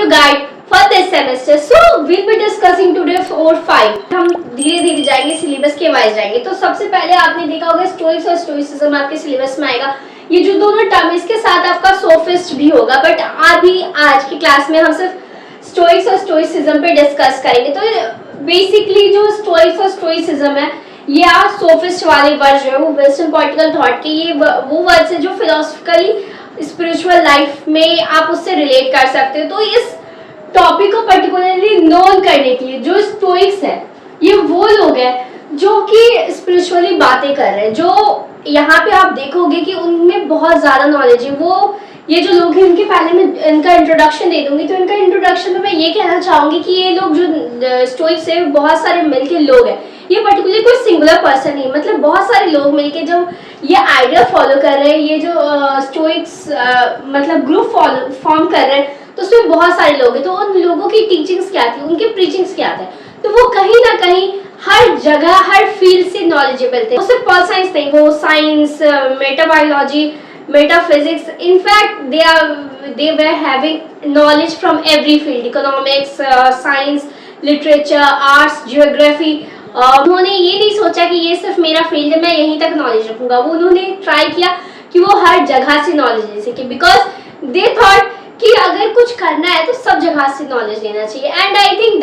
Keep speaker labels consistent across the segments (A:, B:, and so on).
A: your guide for this semester. So we'll be discussing today 4 5. हम धीरे धीरे जाएंगे, सिलेबस के वाइज जाएंगे. तो सबसे पहले आपने देखा होगा स्टोइक्स और स्टोइसिज्म आपके सिलेबस में आएगा. ये जो दोनों टर्म, इसके साथ आपका सोफिस्ट भी होगा, बट अभी आज की क्लास में हम सिर्फ स्टोइक्स और स्टोइसिज्म पे डिस्कस करेंगे. तो बेसिकली जो स्टोइक्स और स्टोइसिज्म है, ये आप सोफिस्ट वाले वर्ड जो है वो वेस्टर्न पॉलिटिकल थॉट के, ये वो वर्ड्स है जो फिलोसफिकली स्पिरिचुअल लाइफ में आप उससे रिलेट कर सकते हो. तो इस टॉपिक को पर्टिकुलरली नोन करने के लिए जो स्टोइक्स है, ये वो लोग हैं जो कि स्पिरिचुअली बातें कर रहे हैं, जो यहाँ पे आप देखोगे कि उनमें बहुत ज्यादा नॉलेज है. वो ये जो लोग हैं, इनके पहले मैं इनका इंट्रोडक्शन दे दूंगी. तो इनका इंट्रोडक्शन में मैं ये कहना चाहूंगी कि ये लोग जो स्टोइक्स है, बहुत सारे मिलके लोग हैं. ये पर्टिकुलरली कोई सिंगुलर पर्सन नहीं, मतलब बहुत सारे लोग मिलके जो ये आइडिया फॉलो कर रहे हैं, ये जो स्टोइक्स मतलब ग्रुप फॉर्म कर रहे हैं, तो उसमें बहुत सारे लोग हैं. तो उन लोगों की टीचिंग्स क्या थी, उनके प्रीचिंग्स क्या थे, तो वो कहीं ना कहीं हर जगह हर फील्ड से नॉलेजेबल थे. वो सिर्फ पॉल साइंस नहीं, वो science, मेटाबायोलॉजी, metaphysics, in fact they were having knowledge from every field, economics, science, literature, arts, geography. उन्होंने ये नहीं सोचा कि ये सिर्फ मेरा फील्ड है, मैं यहीं तक नॉलेज रखूंगा. वो उन्होंने ट्राई किया कि वो हर जगह से नॉलेज ले सके, बिकॉज दे थॉट कि अगर कुछ करना है तो सब जगह से नॉलेज लेना चाहिए. And I think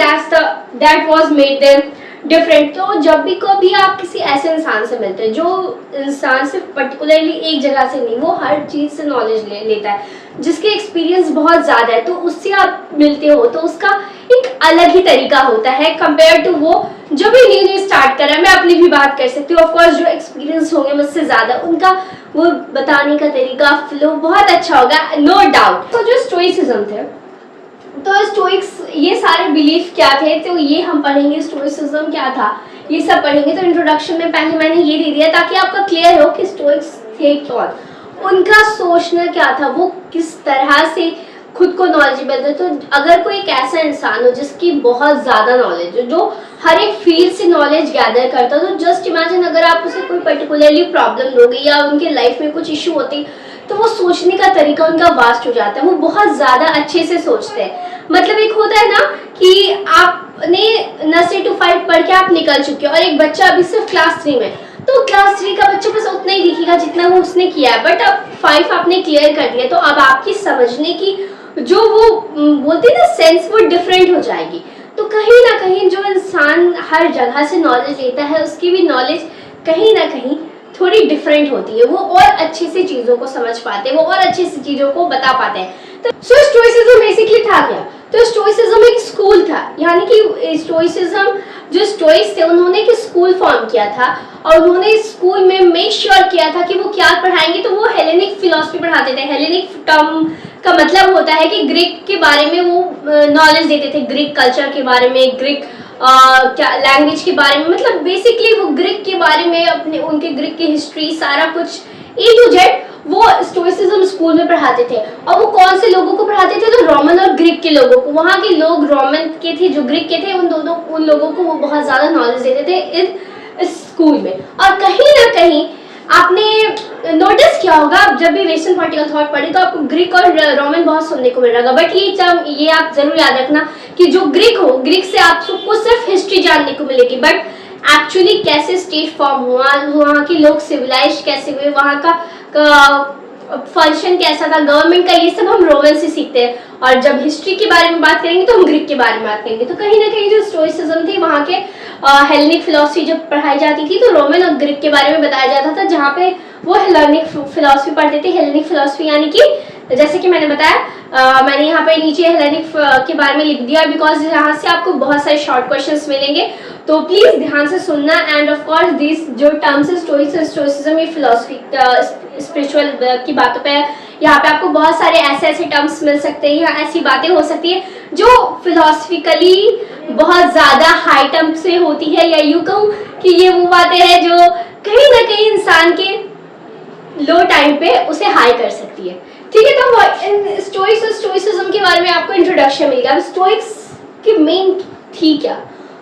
A: that was made them different. तो जब भी कभी आप किसी ऐसे इंसान से मिलते हैं, जो इंसान सिर्फ पर्टिकुलरली एक जगह से नहीं, वो हर चीज से नॉलेज लेता है, जिसके एक्सपीरियंस बहुत ज्यादा है, तो उससे आप मिलते हो तो उसका एक अलग ही तरीका होता है कंपेयर टू वो जो भी न्यू स्टार्ट कर रहा है. मैं अपनी भी बात कर सकती हूँ. ऑफकोर्स जो एक्सपीरियंस होंगे मुझसे ज्यादा, उनका वो बताने का तरीका, फ्लो बहुत अच्छा होगा, नो डाउट. तो जो स्टोइसिज्म थे, तो स्टोइक्स, ये सारे बिलीफ क्या थे, तो ये हम पढ़ेंगे. स्टोइसिज्म क्या था, ये सब पढ़ेंगे. तो इंट्रोडक्शन में पहले मैंने ये दे दिया ताकि आपका क्लियर हो कि स्टोइक्स थे कौन, उनका सोचना क्या था, वो किस तरह से खुद को नॉलेजेबल थे. तो अगर कोई एक ऐसा इंसान हो जिसकी बहुत ज्यादा नॉलेज हो, जो हर एक फील्ड से नॉलेज गैदर करता हो, तो जस्ट इमेजिन अगर आप उसे कोई पर्टिकुलरली प्रॉब्लम दोगे या उनके लाइफ में कुछ इशू होती, तो वो सोचने का तरीका उनका वास्ट हो जाता है. वो बहुत ज्यादा अच्छे से सोचते हैं. मतलब एक होता है ना कि आपने नर्सरी टू 5 पढ़ के आप निकल चुके हो, और एक बच्चा अभी सिर्फ क्लास 3 में, तो क्लास 3 का बच्चा बस उतना ही लिखेगा जितना वो उसने किया है. बट अब 5 आपने क्लियर कर दिया, तो अब आपकी समझने की जो वो बोलते हैं ना सेंस, वो डिफरेंट हो जाएगी. तो कहीं ना कहीं जो इंसान हर जगह से नॉलेज लेता है, उसकी भी नॉलेज कहीं ना कहीं थोड़ी डिफरेंट होती है. वो और अच्छे से चीजों को समझ पाते हैं, वो और अच्छे से चीजों को बता पाते हैं. तो स्टोइसिज्म बेसिकली था क्या, तो स्टोइसिज्म एक स्कूल था. यानी कि स्टोइसिज्म, जो स्टोइक्स थे, उन्होंने एक स्कूल फॉर्म किया था, और उन्होंने स्कूल में मेक श्योर किया था कि वो क्या पढ़ाएंगे. तो वो हेलेनिक फिलॉसफी पढ़ाते थे. हेलेनिक टर्म का मतलब होता है कि ग्रीक के बारे में वो नॉलेज देते थे, ग्रीक कल्चर के बारे में, ग्रीक क्या लैंग्वेज के बारे में, मतलब बेसिकली वो ग्रीक के बारे में, अपने उनके ग्रीक की हिस्ट्री, सारा कुछ ए टू जेड वो स्टोइसिज्म स्कूल में पढ़ाते थे. और वो कौन से लोगों को पढ़ाते थे, तो रोमन और ग्रीक के लोगों को. वहाँ के लोग रोमन के थे, जो ग्रीक के थे, उन लोगों को वो बहुत ज्यादा नॉलेज देते थे इस स्कूल में. और कहीं ना कहीं आपने नोटिस किया होगा, आप जब भी वेस्टर्न पॉलिटिकल थॉट पढ़े तो आपको ग्रीक और रोमन बहुत सुनने को मिल रहा होगा. बट ये आप जरूर याद रखना कि जो ग्रीक हो, ग्रीक से आपको सिर्फ हिस्ट्री जानने को मिलेगी, बट एक्चुअली कैसे स्टेट फॉर्म हुआ, वहाँ के लोग सिविलाइज कैसे हुए, वहाँ का फंक्शन कैसा था, गवर्नमेंट का, ये सब हम रोमन से सीखते हैं. और जब हिस्ट्री के बारे में बात करेंगे तो हम ग्रीक के बारे में बात करेंगे. तो कहीं ना कहीं जो स्टोइसिज्म थी, वहाँ के हेलेनिक फिलॉसफी जब पढ़ाई जाती थी, तो रोमन और ग्रीक के बारे में बताया जाता था, जहाँ पे वो हेलेनिक फिलॉसफी पढ़ते थे. हेलेनिक फिलॉसफी यानी कि जैसे कि मैंने बताया, मैंने यहाँ पे नीचे हेलेनिक के बारे में लिख दिया, बिकॉज यहाँ से आपको बहुत सारे शॉर्ट क्वेश्चंस मिलेंगे, तो प्लीज ध्यान से सुनना. एंड ऑफ कोर्स दिस जो टर्म्स है, स्टोइसिज्म, ये फिलॉसफी स्पिरिचुअल की बातों पे, यहाँ पे आपको बहुत सारे ऐसे टर्म्स मिल सकते हैं, यहाँ ऐसी बातें हो सकती है जो फिलोसफिकली बहुत ज्यादा हाई टर्म से होती है, या यूं कहूँ कि ये वो बातें हैं जो कहीं ना कहीं इंसान के लो टाइम पे उसे हाई कर सकती है. ठीक है, तो स्टोइक्स और स्टोइसिज्म के बारे में आपको इंट्रोडक्शन मिल गया. स्टोइक्स की मेन थी क्या,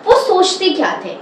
A: वो सोचते क्या थे,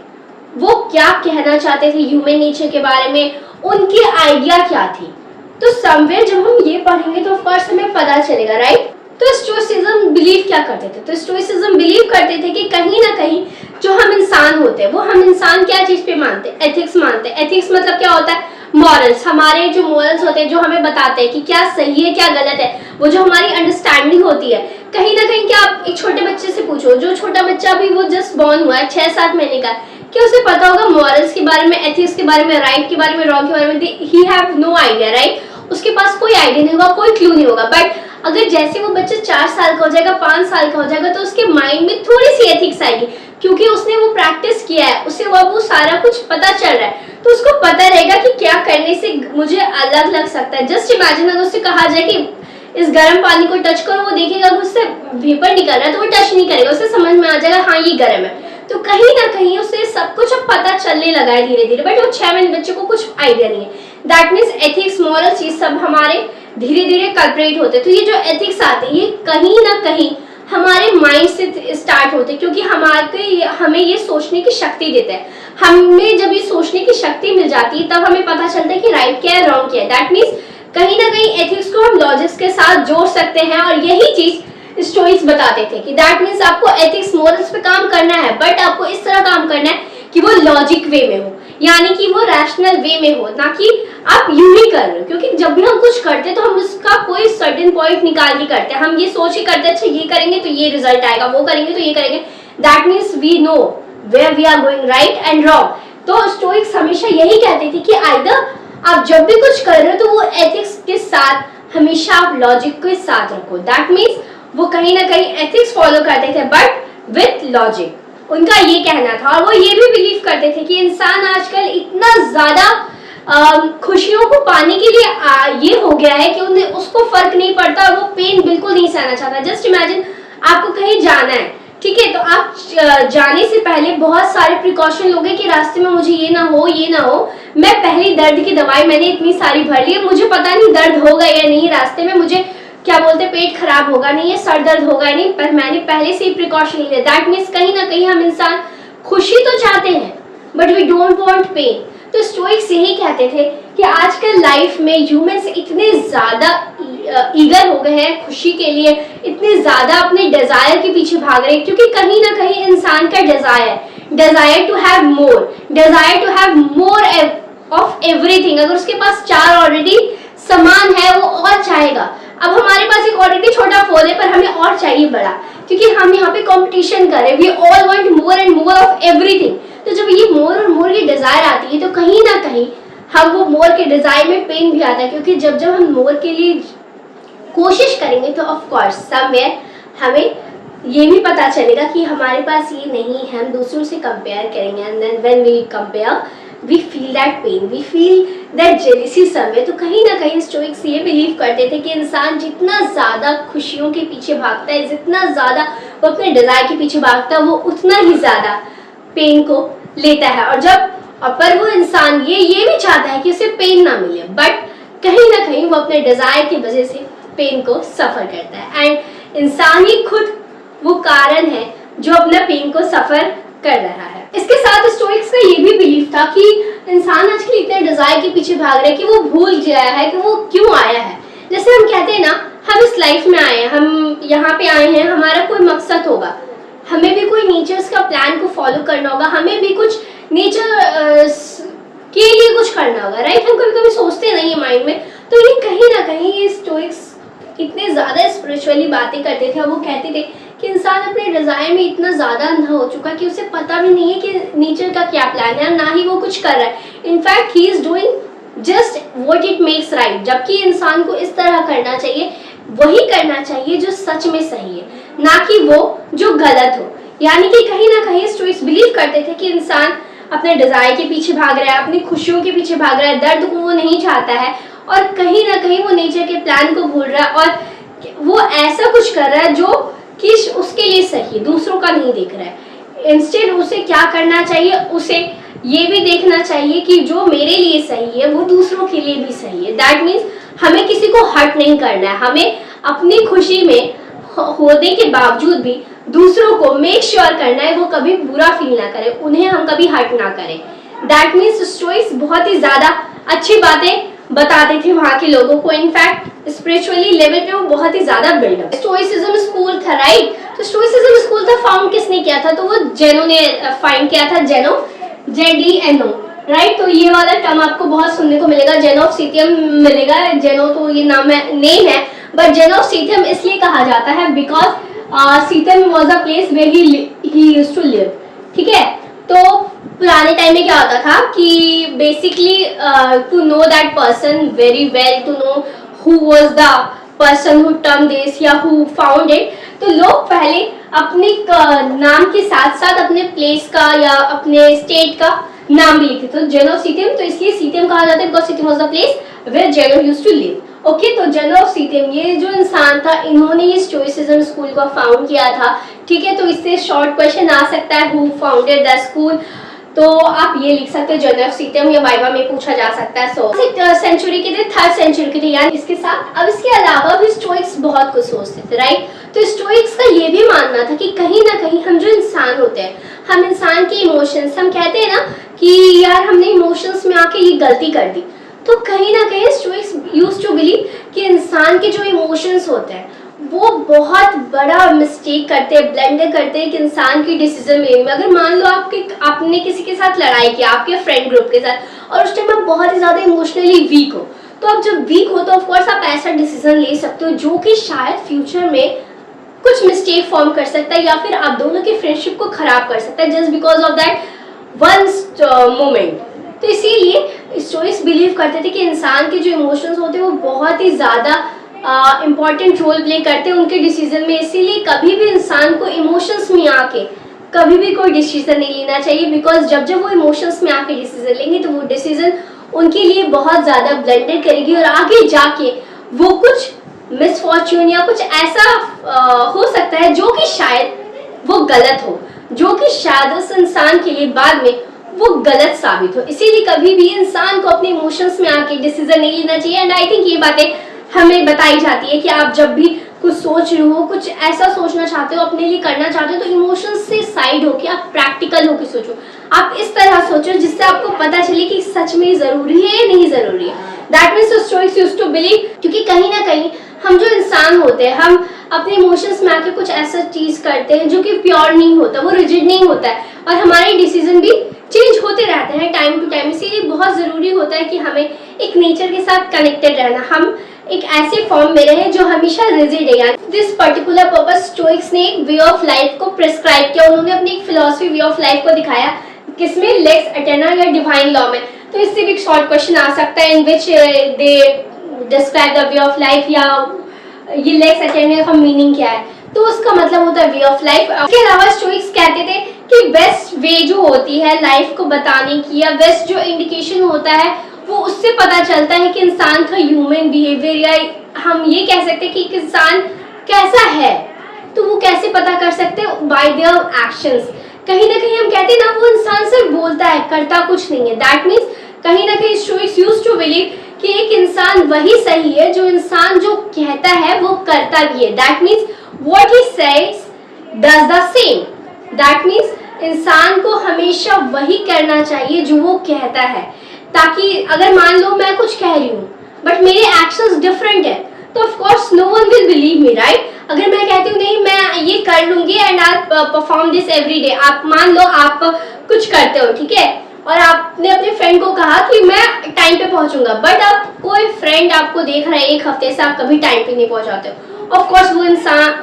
A: वो क्या कहना चाहते थे ह्यूमन नेचर के बारे में, उनकी आइडिया क्या थी. तो समवेयर जब हम ये पढ़ेंगे तो ऑफ कोर्स हमें पता चलेगा, राइट. तो स्टोइसिज्म बिलीव क्या करते थे? तो स्टोइसिज्म बिलीव करते थे कि कहीं ना कहीं जो हम इंसान होते हैं वो हम इंसान क्या चीज पे मानते हैं? एथिक्स मानते हैं। एथिक्स मतलब क्या होता है? मॉरल्स। हमारे जो मॉरल्स होते हैं जो हमें बताते हैं कि क्या सही है क्या गलत है, वो जो हमारी अंडरस्टैंडिंग होती है। कहीं ना कहीं क्या आप एक छोटे बच्चे से पूछो, जो छोटा बच्चा भी वो जस्ट बॉर्न हुआ है 6-7 महीने का, क्या उसे पता होगा मॉरल्स के बारे में, एथिक्स के बारे में, राइट के बारे में, रॉन्ग के बारे में? He have no idea, right? उसके पास कोई आइडिया नहीं होगा, कोई क्लू नहीं होगा। बट अगर जैसे वो बच्चा 4 साल का हो जाएगा, 5 साल का हो जाएगा, तो उसके माइंड में थोड़ी सी एथिक्स आएगी, क्योंकि उसने वो प्रैक्टिस किया है, उसे वो सारा कुछ पता चल रहा है, तो उसको पता रहेगा कि क्या करने से मुझे अलग लग सकता है। जस्ट इमेजिन अगर उससे कहा जाए कि इस गर्म पानी को टच करो, वो देखेगा कि उससे वेपर निकल रहा है तो वो टच नहीं करेगा, उसे समझ में आ जाएगा हाँ ये गर्म है। तो कहीं ना कहीं उसे सब कुछ अब पता चलने लगा है धीरे धीरे, बट वो 6 महीने बच्चे को कुछ आइडिया नहीं है। दैट मीन्स एथिक्स, मॉरल्स, ये सब हमारे धीरे धीरे कल्परेट होते हैं। तो ये जो एथिक्स आते हैं ये कहीं ना कहीं हमारे माइंड से स्टार्ट होते हैं, क्योंकि हमें ये सोचने की शक्ति देता है। हमें जब ये सोचने की शक्ति मिल जाती है तब हमें पता चलता है कि राइट क्या है, रॉन्ग क्या है। दैट मीन्स कहीं ना कहीं एथिक्स को हम लॉजिक्स के साथ जोड़ सकते हैं, और यही चीज स्टोइक्स बताते थे कि दैट मीन्स आपको एथिक्स, मोरल्स पे काम करना है, बट आपको इस तरह काम करना है कि वो लॉजिक वे में हो, यानी कि वो रैशनल वे में हो, ना कि आप यूं ही कर रहे हो। क्योंकि जब भी हम कुछ करते हैं तो हम उसका कोई सर्टेन पॉइंट निकाल के करते हैं, हम ये सोच के करते हैं अच्छा ये करेंगे तो ये रिजल्ट आएगा, वो करेंगे तो ये करेंगे। That means we know where we are going, right and wrong. तो स्टोइक्स हमेशा यही कहते थे कि आइदर आप जब भी कुछ कर रहे हो तो वो एथिक्स के साथ हमेशा आप लॉजिक के साथ रखो। दैट मीन्स वो कहीं ना कहीं एथिक्स फॉलो करते थे बट विथ लॉजिक, उनका ये कहना था। और वो ये भी बिलीव करते थे कि इंसान आजकल इतना ज्यादा खुशियों को पाने के लिए ये हो गया है कि उन्हें उसको फर्क नहीं पड़ता, और वो पेन बिल्कुल नहीं सहना चाहता। जस्ट इमेजिन आपको कहीं जाना है, ठीक है, तो आप जाने से पहले बहुत सारे प्रिकॉशन लोगे कि रास्ते में मुझे ये ना हो ये ना हो। मैं पहले दर्द की दवाई मैंने इतनी सारी भर ली है, मुझे पता नहीं दर्द होगा या नहीं, रास्ते में मुझे क्या बोलते पेट खराब होगा नहीं, ये सर दर्द होगा नहीं, पर मैंने पहले से ही प्रिकॉशन लिए। दैट मीन्स कहीं ना कहीं हम इंसान खुशी तो चाहते हैं but we don't want pain. तो स्टोइक्स यही कहते थे कि आजकल लाइफ में ह्यूमंस इतने ज्यादा ईगर हो गए हैं खुशी के लिए, इतने ज्यादा अपने डिजायर के पीछे भाग रहे हैं, क्योंकि कहीं ना कहीं इंसान का desire to have more of everything. अगर उसके पास 4 ऑलरेडी सामान है वो और चाहेगा। अब हमारे पास एक ऑलरेडी छोटा फोन है पर हमें और चाहिए बड़ा, क्योंकि हम यहाँ पे कंपटीशन कर रहे हैं। We all want more and more of everything. तो जब ये मोर और मोर की डिजायर आती है तो कहीं ना कहीं हम वो मोर के डिजायर में पेन भी आता है, क्योंकि जब जब हम मोर के लिए कोशिश करेंगे तो ऑफ कोर्स समवेयर हमें ये भी पता चलेगा कि हमारे पास ये नहीं है, हम दूसरों से कंपेयर करेंगे, and then when we compare we feel that pain, we feel that jealousy somewhere. तो कहीं ना कहीं स्टोइक्स ये बिलीव करते थे कि इंसान जितना ज्यादा खुशियों के पीछे भागता है, जितना ज्यादा वो अपने डिजायर के पीछे भागता है, वो उतना ही ज्यादा पेन को लेता है। और जब पर वो इंसान ये भी चाहता है कि उसे पेन ना मिले, बट कहीं ना कहीं वो अपने डिजायर की वजह से पेन को सफर करता है, एंड इंसान ही खुद वो कारण है जो अपना पेन को सफर कर रहा है। इसके साथ स्टोइक्स का ये भी बिलीफ था कि इंसान आजकल इतने डिजायर के पीछे भाग रहा है कि वो भूल गया है कि वो क्यों आया है। जैसे हम कहते हैं ना, हम इस लाइफ में आए हैं, हम यहाँ पे आए हैं, हमारा कोई मकसद होगा, हमें भी कोई नेचर्स का प्लान को फॉलो करना होगा, हमें भी कुछ नेचर के लिए कुछ करना होगा, राइट? हम कभी कभी सोचते नहीं है माइंड में। तो ये कहीं ना कहीं ये स्टोइक्स इतने ज्यादा स्पिरिचुअली बातें करते थे, वो कहते थे कि इंसान अपने डिजायर में इतना ज्यादा अंधा हो चुका है कि उसे पता भी नहीं है कि नेचर का क्या प्लान है, ना ही वो कुछ कर रहा है। In fact he is doing just what it makes right. जबकि इंसान को इस तरह करना चाहिए, वही करना चाहिए जो सच में सही है, ना कि वो जो गलत हो। यानी कि कहीं ना कहीं स्टोइक्स बिलीव करते थे कि इंसान अपने डिजायर के पीछे भाग रहा है, अपनी खुशियों के पीछे भाग रहा है, दर्द को वो नहीं चाहता है, और कहीं ना कहीं वो नेचर के प्लान को भूल रहा है, और वो ऐसा कुछ कर रहा है जो कि उसके लिए सही है, दूसरों का नहीं देख रहा है। इंस्टेड उसे क्या करना चाहिए, उसे ये भी देखना चाहिए कि जो मेरे लिए सही है वो दूसरों के लिए भी सही है। दैट मीन्स हमें किसी को हर्ट नहीं करना है, हमें अपनी खुशी में होने के बावजूद भी दूसरों को मेक श्योर करना है वो कभी बुरा फील ना करे, उन्हें हम कभी हर्ट ना करें। दैट मीन्स स्टोइक्स बहुत ही ज्यादा अच्छी बातें बताते थे वहाँ के लोगों को। इनफैक्ट स्पिरिचुअली लेवल पे वो बहुत ही ज्यादा बिल्डअप। स्टोइसिज्म स्कूल था, राइट? तो स्टोइसिज्म स्कूल था, फाउंड किसने किया था? तो वो जेनो ने फाइंड किया था, जेनो, JDNO, राइट? तो ये वाला टर्म आपको बहुत सुनने को मिलेगा, जेनो ऑफ सीथियम मिलेगा। जेनो तो ये नाम है, नेम है, बट जेनो ऑफ सीथियम इसलिए कहा जाता है because Scythia was a place where he used to live. ठीक है, तो पुराने टाइम में क्या होता था कि basically to know that person very well, to know who was the person who turn this या हु फाउंड इट, तो लोग पहले अपने नाम के साथ साथ अपने प्लेस का या अपने स्टेट का नाम भी लिखते। तो जेनो ऑफ सीथियम, तो इसलिए सीथियम कहा जाता है because Scythia was the place where Zeno used to live. Okay, तो जेनो ऑफ सीथियम ये जो इंसान था, इन्होंने ये स्टोइसिज्म स्कूल को फाउंड किया था। ठीक है, तो इससे शॉर्ट क्वेश्चन आ सकता है, हु फाउंडेड द स्कूल, तो आप ये लिख सकते हो जेनो ऑफ सीथियम, या वाइवा में पूछा जा सकता है। सो सेंचुरी के थे, 3rd सेंचुरी के थे, यानी इसके साथ। अब इसके अलावा भी स्टोइक्स बहुत कुछ सोचते थे, राइट? तो स्टोइक्स का ये भी मानना था कि कहीं ना कहीं हम जो इंसान होते हैं, हम इंसान के इमोशंस, हम कहते हैं ना कि यार हमने इमोशंस में आके ये गलती कर दी, तो कहीं ना कहीं स्टोइक्स यूज्ड टू बिलीव कि इंसान के जो इमोशंस होते हैं वो बहुत बड़ा मिस्टेक करते हैं, ब्लेंडर करते हैं कि इंसान की डिसीजन लेने में। अगर मान लो आपने किसी के साथ लड़ाई किया, आपके फ्रेंड ग्रुप के साथ, और उस टाइम आप बहुत ही ज्यादा इमोशनली वीक हो, तो आप जब वीक हो तो ऑफ कोर्स आप ऐसा डिसीजन ले सकते हो जो कि शायद फ्यूचर में कुछ मिस्टेक फॉर्म कर सकता है, या फिर आप दोनों की फ्रेंडशिप को खराब कर सकता है, just because of that one moment. तो इसीलिए स्टोइक्स बिलीव करते थे कि इंसान के जो इमोशंस होते हैं वो बहुत ही ज्यादा इम्पॉर्टेंट रोल प्ले करते हैं उनके डिसीजन में। इसीलिए कभी भी इंसान को इमोशंस में आके कभी भी कोई डिसीजन नहीं लेना चाहिए, बिकॉज जब वो इमोशंस में आके डिसीजन लेंगे तो वो डिसीजन उनके लिए बहुत ज्यादा ब्लेंडर करेगी, और आगे जाके वो कुछ मिसफॉर्च्यून या कुछ ऐसा हो सकता है जो कि शायद वो गलत हो, जो कि शायद उस इंसान के लिए बाद में वो गलत साबित हो। इसीलिए कभी भी इंसान को अपने इमोशंस में आके डिसीजन नहीं लेना चाहिए। एंड आई थिंक ये बातें हमें बताई जाती है कि आप जब भी कुछ सोच रहे हो, कुछ ऐसा सोचना चाहते हो, अपने लिए करना चाहते हो, तो इमोशंस से साइड होके आप प्रैक्टिकल होके सोचो। आप इस तरह सोचो जिससे आपको पता चले कि सच में जरूरी है या नहीं जरूरी है। That means Stoics used to believe, क्योंकि कहीं ना कहीं हम जो इंसान होते हैं, हम अपने इमोशंस में आके कुछ ऐसा चीज करते हैं जो कि प्योर नहीं होता, वो रिजिड नहीं होता है, और हमारे डिसीजन भी चेंज होते रहते हैं टाइम टू टाइम। इसीलिए बहुत जरूरी होता है कि हमें एक नेचर के साथ कनेक्टेड रहना, हम एक ऐसे फॉर्म में रहे जो हमेशा रिजिड है। यानी दिस पर्टिकुलर पर्पस स्टोइक्स ने एक वे ऑफ लाइफ को प्रिस्क्राइब किया, उन्होंने अपनी एक फिलॉसफी वे ऑफ लाइफ को दिखाया, किसमें? लेक्स एटर्ना या डिवाइन लॉ में। तो इससे भी एक शॉर्ट क्वेश्चन आ सकता है, in which they describe the way of life, या ये लेक्स एटर्ना का मीनिंग क्या है? तो उसका मतलब होता है वे ऑफ लाइफ। इसके अलावा स्टोइक्स कहते थे कि बेस्ट वे जो होती है लाइफ को बताने की, या बेस्ट जो इंडिकेशन होता है वो उससे पता चलता है कि इंसान का ह्यूमन बिहेवियर, या हम ये कह सकते हैं कि एक इंसान कैसा है, तो वो कैसे पता कर सकते हैं? Bye their actions. कहीं ना कहीं हम कहते हैं ना, वो इंसान सिर्फ बोलता है, करता कुछ नहीं है। दैट मीन्स कहीं ना कहीं स्टोइक्स यूज्ड टू बिलीव कि एक इंसान वही सही है जो इंसान जो कहता है वो करता भी है। That means what he says does the same. That means इंसान को हमेशा वही करना चाहिए जो वो कहता है, ताकि अगर मान लो मैं कुछ कह रही हूँ बट मेरे एक्शंस डिफरेंट है, तो of course no one will believe me, right? अगर मैं कहती हूँ नहीं मैं ये कर लूंगी and I perform this every day, आप मान लो आप कुछ करते हो, ठीक है, और आपने अपने फ्रेंड को कहा कि मैं टाइम पे पहुंचूंगा, बट अब कोई फ्रेंड आपको देख रहा है एक हफ्ते से आप कभी टाइम पे नहीं पहुंचाते हो, ऑफ कोर्स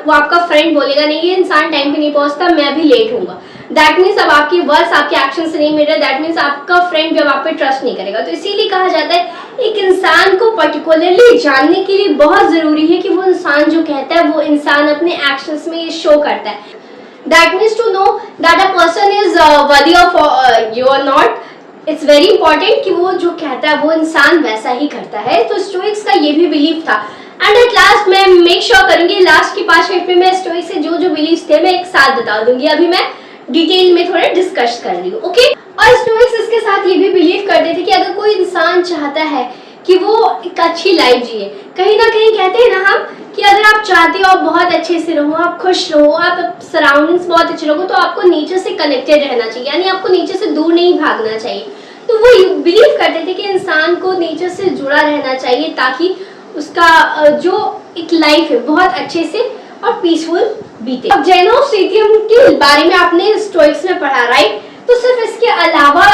A: वो आपका फ्रेंड बोलेगा नहीं ये इंसान टाइम पे नहीं पहुंचता, मैं भी लेट होऊंगा। दैट मीन्स अब आपकी वर्ड्स आपके एक्शन से नहीं मिल रहे, दैट मीन्स आपका फ्रेंड भी अब आप पे ट्रस्ट नहीं करेगा। तो इसीलिए कहा जाता है एक इंसान को पर्टिकुलरली जानने के लिए बहुत जरूरी है कि वो इंसान जो कहता है वो इंसान अपने एक्शंस में ये शो करता है। That means to know that a person is worthy of you are not, it's very important कि वो जो कहता है वो इंसान वैसा ही करता है। तो स्टोइक्स का ये भी बिलीव था। एंड एट लास्ट मैं मेक श्योर करूंगी लास्ट की 5 मिनट में मैं स्टोइक्स से जो बिलीव्स थे मैं एक साथ बता दूंगी। अभी मैं डिटेल में थोड़े डिस्कस कर रही हूँ, ओके? और स्टोइक्स इसके साथ ये भी बिलीव करते थे कि अगर कोई इंसान चाहता है कि वो एक अच्छी लाइफ जिए, कहीं ना कहीं कहते हैं ना हम कि अगर आप चाहते हो आप बहुत अच्छे से रहो, आप खुश रहो, आप सराउंडिंग्स बहुत अच्छे रहो, तो आपको नेचर से कनेक्टेड रहना चाहिए, यानी आपको नेचर से दूर नहीं भागना चाहिए। तो वो बिलीव करते थे कि इंसान को नेचर से जुड़ा रहना चाहिए ताकि उसका जो एक लाइफ है बहुत अच्छे से और पीसफुल बीते। अब जेनोफ सिथियम के बारे में आपने स्टोइक्स में पढ़ा, राइट? तो सिर्फ इसके अलावा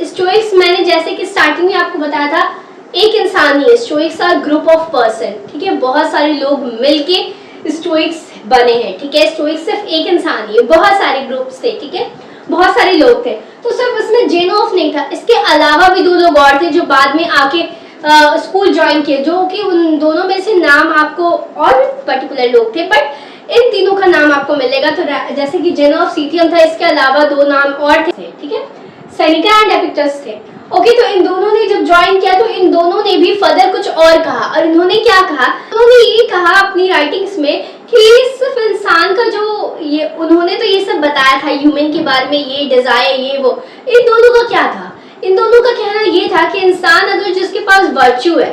A: स्टोइक्स मैंने जैसे कि स्टार्टिंग में आपको बताया था, एक इंसान ही है, Stoics are group of person, ठीक है? बहुत सारे लोग मिलके स्टोइक्स बने हैं, ठीक है? स्टोइक्स सिर्फ एक इंसान ही है, बहुत सारे ग्रुप्स थे, ठीक है? बहुत सारे लोग थे। तो सिर्फ इसमें जेनोफ नहीं था, इसके अलावा भी 2 लोग और थे जो बाद में आके स्कूल ज्वाइन किए, जो कि उन दोनों में से नाम आपको, और पर्टिकुलर लोग थे बट इन तीनों का नाम आपको मिलेगा। तो जैसे कि जेनोफ सिथियम था, इसके अलावा 2 नाम और थे, ठीक है? सेनेका एंड एपिक्टस थे। ओके, तो इन दोनों ने जब ज्वाइन किया तो इन दोनों ने भी फर्दर कुछ और कहा, और इन्होंने क्या कहा, उन्होंने ये कहा अपनी राइटिंग्स में कि सिर्फ इंसान का जो ये, उन्होंने तो ये सब बताया था ह्यूमन के बारे में, ये डिजायर ये वो, इन दोनों का क्या था? इन दोनों का कहना ये था कि इंसान अगर जिसके पास वर्च्यू है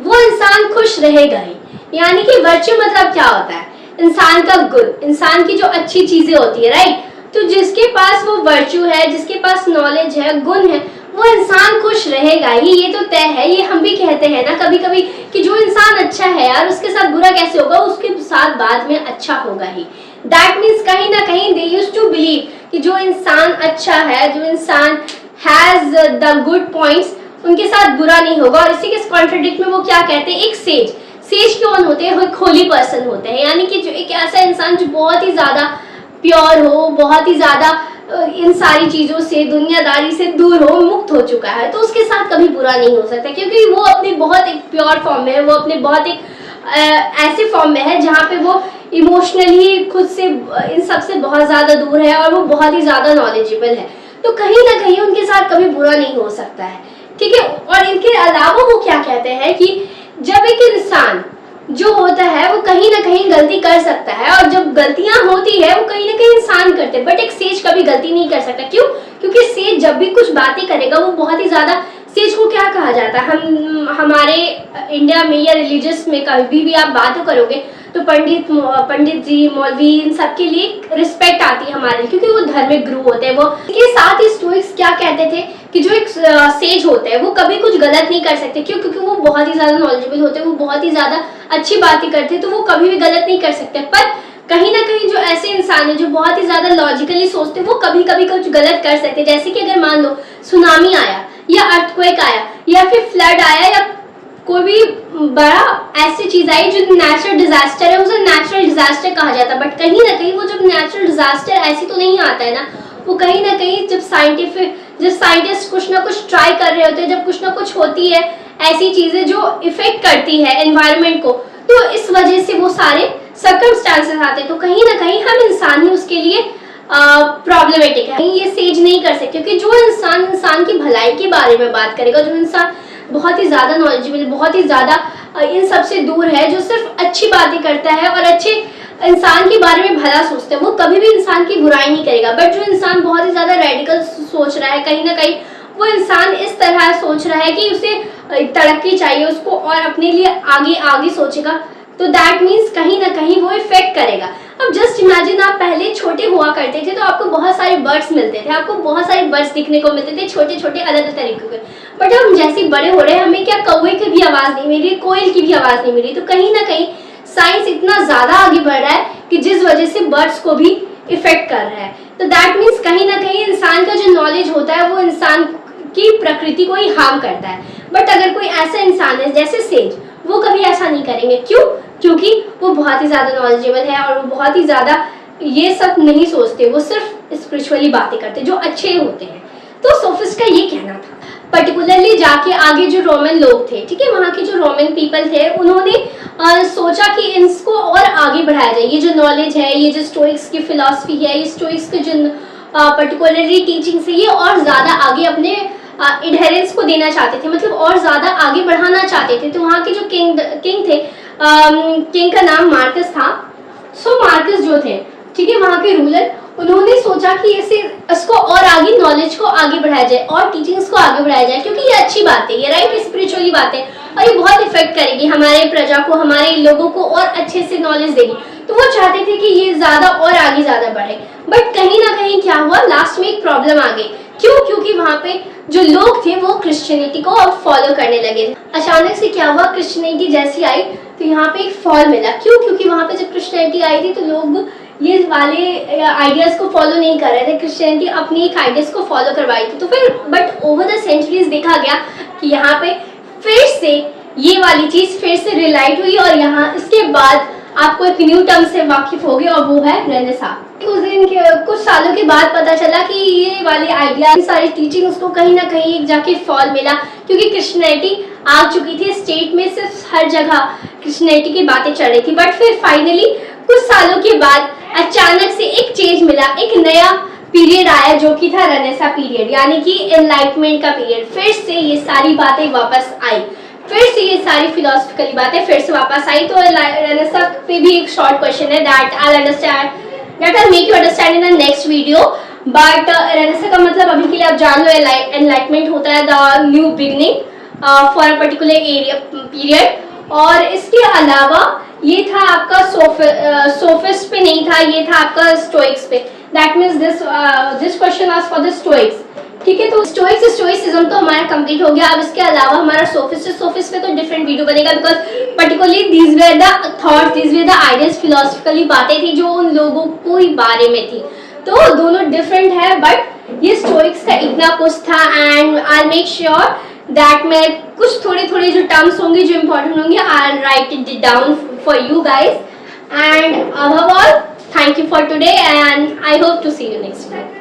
A: वो इंसान खुश रहेगा ही। यानी कि वर्च्यू मतलब क्या होता है? इंसान का गुण, इंसान की जो अच्छी चीजें होती है, राइट? तो जिसके पास वो वर्च्यू है, जिसके पास नॉलेज है, गुण है, वो इंसान खुश रहेगा ही, ये तो तय है। ये हम भी कहते हैं ना कभी कभी कि जो इंसान अच्छा है यार उसके साथ बुरा कैसे होगा, उसके साथ बाद में अच्छा होगा ही। दैट मीन्स कहीं ना कहीं दे यूज्ड टू बिलीव कि जो इंसान अच्छा है, जो इंसान हैज द गुड पॉइंट्स, उनके साथ बुरा नहीं होगा। और इसी के कॉन्ट्रडिक्ट में वो क्या कहते हैं, एक सेज कौन होते हैं? एक होली पर्सन होते हैं, यानी कि जो एक ऐसा इंसान जो बहुत ही ज्यादा प्योर हो, बहुत ही ज्यादा इन सारी चीजों से, दुनियादारी से दूर हो, मुक्त हो चुका है, तो उसके साथ कभी बुरा नहीं हो सकता, क्योंकि वो अपने बहुत एक प्योर फॉर्म में है, वो अपने बहुत एक ऐसे फॉर्म में है जहाँ पे वो इमोशनली खुद से इन सब से बहुत ज्यादा दूर है और वो बहुत ही ज्यादा नॉलेजेबल है। तो कहीं ना कहीं उनके साथ कभी बुरा नहीं हो सकता है, ठीक है? और इनके अलावा वो क्या कहते हैं कि जब एक इंसान जो होता है वो कहीं ना कहीं गलती कर सकता है, और जब गलतियां होती है वो कहीं ना कहीं इंसान करते हैं, बट एक सेज कभी गलती नहीं कर सकता। क्यों? क्योंकि सेज जब भी कुछ बातें करेगा वो बहुत ही ज्यादा, सेज को क्या कहा जाता है, हम हमारे इंडिया में या रिलीजियस में कभी भी आप बात करोगे तो पंडित जी, मौलवी, इन सब के लिए रिस्पेक्ट आती है हमारे, क्योंकि वो धर्मिक गुरु होते हैं। वो इसके साथ ही स्टोइक्स क्या कहते थे कि जो एक सेज होते हैं वो कभी कुछ गलत नहीं कर सकते। क्यों? क्योंकि वो बहुत ही ज्यादा नॉलेजेबल होते हैं, वो बहुत ही ज्यादा अच्छी बातें करते हैं, तो वो कभी भी गलत नहीं कर सकते। पर कहीं ना कहीं जो ऐसे इंसान है जो बहुत ही ज्यादा लॉजिकली सोचते हैं, वो कभी कभी कुछ गलत कर सकते हैं। जैसे कि अगर मान लो सुनामी आया या अर्थक्वेक आया या फिर फ्लड आया या कोई भी बड़ा ऐसी चीज आई जो नेचुरल डिजास्टर है, उसे नेचुरल डिजास्टर कहा जाता है। बट कहीं ना कहीं वो जब नेचुरल डिजास्टर ऐसी तो नहीं आता है ना, वो कहीं ना कहीं जब साइंटिस्ट कुछ ना कुछ ट्राई कर रहे होते हैं, जब कुछ ना कुछ होती है ऐसी चीजें जो इफेक्ट करती है एनवायरनमेंट को, तो इस वजह से वो सारे सर्कमस्टांसेस आते हैं। तो कहीं ना कहीं हम इंसान ही उसके लिए प्रॉब्लमेटिक है, ये सेज नहीं कर सकते। क्योंकि जो इंसान की भलाई के बारे में बात करेगा, जो इंसान बहुत ही ज्यादा नॉलेजेबल, बहुत ही ज्यादा इन सब से दूर है, जो सिर्फ अच्छी बातें करता है और अच्छे इंसान के बारे में भला सोचता है, वो कभी भी इंसान की बुराई नहीं करेगा। बट जो इंसान बहुत ही ज्यादा रेडिकल सोच रहा है, कहीं ना कहीं वो इंसान इस तरह सोच रहा है कि उसे तरक्की चाहिए उसको और अपने लिए आगे आगे सोचेगा, तो दैट मीन्स कहीं ना कहीं वो इफेक्ट करेगा। अब जस्ट इमेजिन, आप पहले छोटे हुआ करते थे तो आपको बहुत सारे बर्ड्स मिलते थे, आपको बहुत सारे बर्ड्स दिखने को मिलते थे, छोटे छोटे अलग अलग तरीके के। बट हम जैसे बड़े हो रहे हैं, हमें क्या कौवे की भी आवाज नहीं मिल रही, कोयल की भी आवाज नहीं मिल रही। तो कहीं ना कहीं साइंस इतना ज्यादा आगे बढ़ रहा है कि जिस वजह से बर्ड्स को भी इफेक्ट कर रहा है। तो दैट मीन्स कहीं ना कहीं इंसान का जो नॉलेज होता है वो इंसान की प्रकृति को ही हार्म करता है। बट अगर कोई ऐसा इंसान है जैसे सेज, वो कभी ऐसा नहीं करेंगे। क्यों? क्योंकि वो बहुत ही ज्यादा नॉलेजेबल है और वो बहुत ही ज्यादा ये सब नहीं सोचते, वो सिर्फ स्पिरिचुअली बातें करते जो अच्छे होते हैं। तो सोफिस्ट का ये कहना था। पर्टिकुलरली जाके आगे जो रोमन लोग थे, ठीक है, वहाँ के जो रोमन पीपल थे, उन्होंने सोचा कि इसको और आगे बढ़ाया जाए। ये जो नॉलेज है, ये जो स्टोइक्स की फिलॉसफी है, ये स्टोइक्स के जो पर्टिकुलरली टीचिंग्स है, ये और ज्यादा आगे अपने एडहेरेंस को देना चाहते थे, मतलब और ज्यादा आगे बढ़ाना चाहते थे। तो वहाँ के जो किंग थे, किंग का नाम मार्कस था। सो मार्कस जो थे, ठीक है, वहाँ के रूलर, उन्होंने सोचा कि इसको और आगे नॉलेज को आगे बढ़ाया जाए और टीचिंग्स को आगे बढ़ाया जाए, क्योंकि ये अच्छी बात है, ये राइट स्पिरिचुअली बात है और ये बहुत इफेक्ट करेगी हमारे प्रजा को, हमारे लोगों को और अच्छे से नॉलेज देगी। तो वो चाहते थे कि ये ज्यादा और आगे ज्यादा बढ़े। बट कहीं ना कहीं क्या हुआ, लास्ट में एक प्रॉब्लम आ गई क्यों? क्योंकि वहाँ पे जो लोग थे वो क्रिश्चियनिटी को अब फॉलो करने लगे थे। अचानक से क्या हुआ, क्रिश्चियनिटी जैसी आई तो यहाँ पे एक फॉल मिला। क्यों? क्योंकि वहाँ पे जब क्रिश्चियनिटी आई थी तो लोग ये वाले आइडियाज को फॉलो नहीं कर रहे थे, क्रिश्चियनिटी अपनी एक आइडियाज को फॉलो करवाई थी। तो फिर बट ओवर द सेंचुरीज देखा गया कि यहाँ पे फिर से ये वाली चीज फिर से रिलाइट हुई और यहाँ इसके बाद आपको एक न्यू टर्म से वाकिफ होगे और वो है रेनेसांस। कुछ सालों के बाद पता चला कि ये वाली आइडिया, सारी टीचिंग उसको कहीं ना कहीं एक जाके फॉल मिला, क्योंकि क्रिश्चियनिटी आ चुकी थी स्टेट में, सिर्फ हर जगह क्रिश्चियनिटी की बातें चल रही थी। बट फिर फाइनली कुछ सालों के बाद अचानक से एक चेंज मिला, एक नया पीरियड आया जो कि था रेनेसांस पीरियड, यानी कि एनलाइटमेंट का पीरियड। फिर से ये सारी बातें वापस आई, फिर से ये सारी फिलोसफिकल बातें फिर से वापस आई। तो रेनेसांस पे भी एक शॉर्ट क्वेश्चन है that I'll make you understand in the next video. But renaissance का मतलब अभी के लिए आप जान लो, एनलाइटमेंट होता है the new beginning for a particular area period. और इसके अलावा ये था आपका सोफिस्ट पे नहीं था, ये था आपका स्टोइक्स पे। That means this question was for the Stoics, ठीक है। तो स्टोइसिज्म तो हमारा कंप्लीट हो गया। अब इसके अलावा हमारा सोफिस्ट पे तो डिफरेंट वीडियो बनेगा, because particularly these were the thoughts, these were the ideas, philosophically बातें थी जो उन लोगों को ही बारे में थी। तो दोनों डिफरेंट है, बट ये स्टोइक्स का इतना कुछ था। And I make sure that मैं कुछ थोड़े जो टर्म्स होंगे जो इंपॉर्टेंट होंगे, I write it down for you guys. एंड above all, thank you for today and I hope to see you next time.